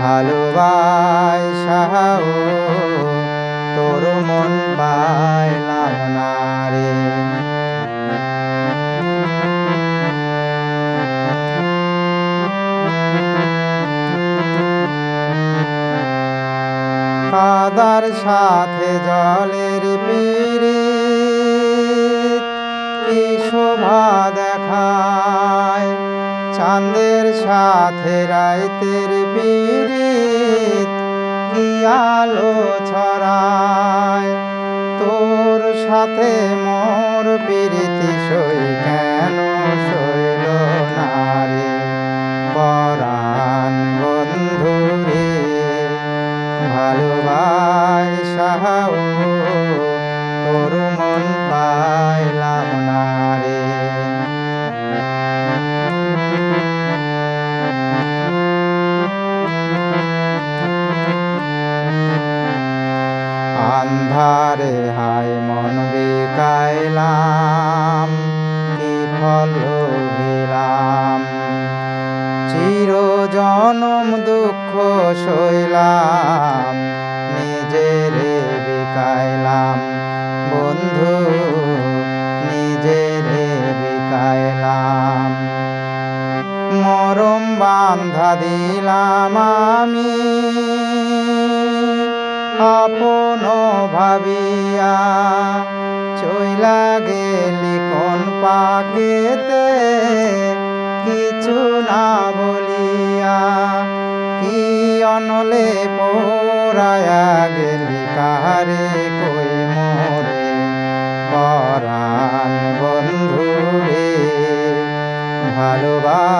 ভালোবাসাও তোর মন পাইলাম না রে। কাদার সাথে জলের পীড়িত কি শোভা দেখায়, চাঁদের সাথে রাইতের পীড়িত কি আলো ছড়ায়। তোর সাথে মোর পীড়িতি সই কেন সইল না রে পরাণ বন্ধু রে। ভালোবাসাও তোর মন পাইলাম না রে। আন্ধারে হায় মন বিকাইলাম, কি ফল লোভিলাম। চিরজনম দুঃখ সইলাম, নিজেরে বিকাইলাম বন্ধু, নিজেরে বিকাইলাম। মরম বান্ধা দিলাম আমি আপন ভাবিয়া, চইলা গেলি কোন পাকেতে কিছু না বলিয়া। কি অনলে পোড়ায়া গেলি কাহারে কই মোরে পরাণ বন্ধু রে। ভালোবাসা